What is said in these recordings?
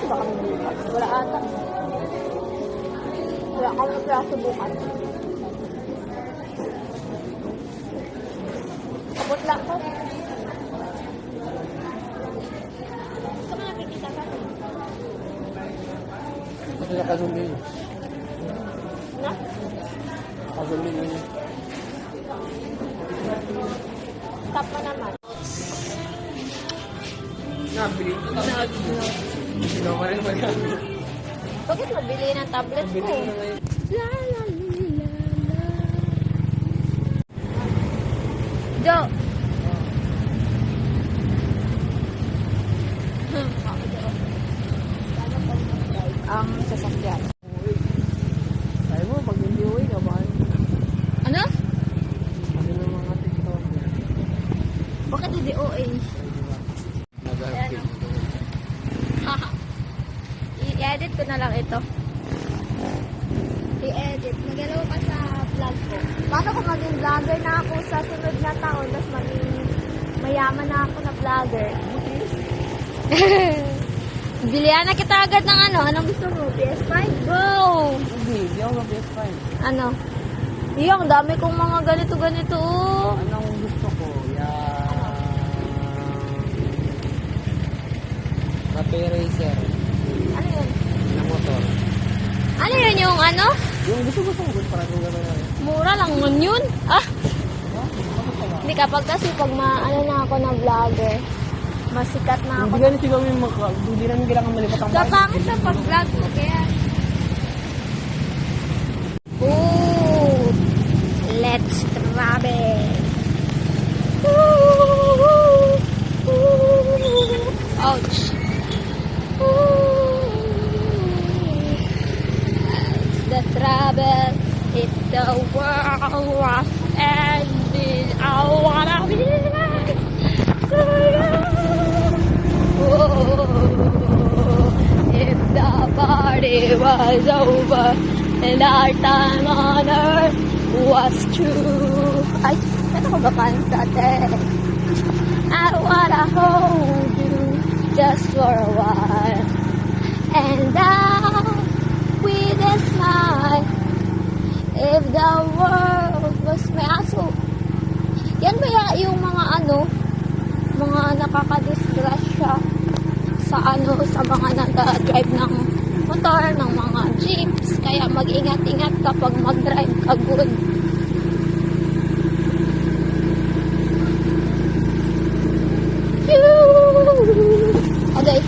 ba kami bukas? Wala ata. Wala kami klase bukas. Abot lang ko. Gusto mo nakikita ka? Kasi nakazumbi yun. Na? Nakazumbi yun. Stop mo naman. Nabili ko na natin. Sino ka rin magamit. Bakit mabili ng tablet ko? La la la la. Jo! Ang sasakyan. Tayo mo, pag hindi uwi ka ba? Ano? Ano ng mga TikTok? Bakit hindi OA? Nag-update. Haha. I-edit ko na lang ito. I-edit. Nagalaw ka sa vlog ko. Paano ko maging vlogger na ako sa sunod na taon, tapos maging mayaman na ako na vlogger? Bilihan na kita agad ng ano. Anong gusto mo? PS5? Go! Hindi ako ng PS5. Ano? Yung dami kong mga ganito-ganito. Oh. Anong gusto ko? Cafe Racer. Ano yun? Na motor. Ano yun yung ano? Yung gusto ko para kung gano'n na yun. Mura lang man yun. Ah! Hindi kapag kasi pag ano na ako na vlogger, masikat na ako. Hindi ganun siguro yung hindi namin kailangan malipat ang bahay. Kapangit sa pag-vlog ko kaya. Ooh! Let's travel! Ooh! Ooh! Ouch! Ooh! The travel, if the world was ending, I wanna be like if the party was over and our time on earth was true. Ay, ano ko ba kanta I wanna hold you just for a while and with a smile if the world was my aso. Yan ba yung mga mga nakakadisgrasya sa sa mga nag-drive ng motor, ng mga jeeps. Kaya mag-ingat-ingat kapag mag-drive ka good. Okay.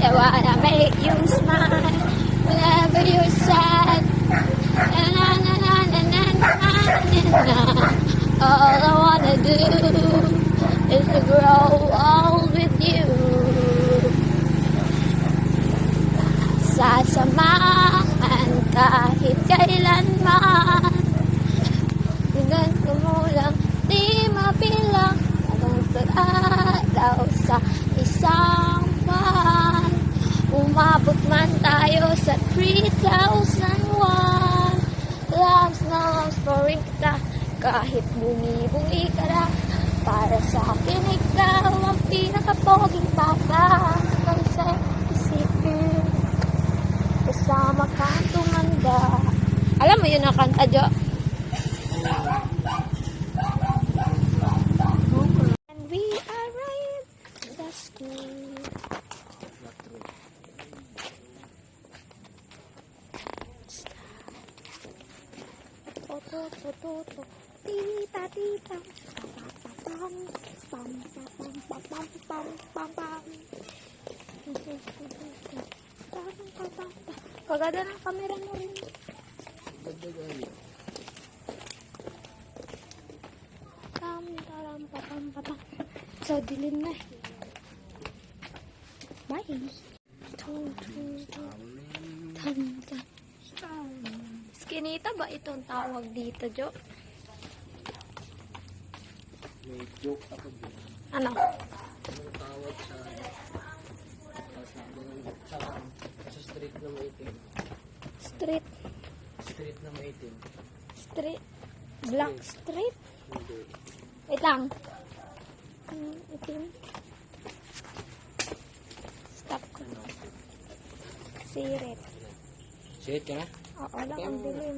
I wanna make you smile whenever you're sad. Na na na na na na na na. All I wanna do is to grow old with you. Sasamahan kahit kailanman. Hanggang kumulang di mapilang anong araw sa isang buwan. Umabot man tayo sa 3,001. Love's for kita. Kahit bumi-bumi ka na, para sa akin ikaw ang pinakapoging bata. Sa isipin, kasama kang tumanda. Alam mo yun ang kanta, Jo? And we arrived sa school. Toto, tita, tita, pam, pam, pam, pam, pam, pam, pam, pam. Kaganda ng camera mo rin. Pam, pam, pam, pam. So, dilim na. Bye. Skinita ba itong tawag dito, Jo? May joke ako dito. Ano? Anong tawag sa street na maitim? Street. Street na maitim. Street. Black street? Hindi. Wait lang. Itim. Sirit. Shit ka na? Oo lang, ang dilim.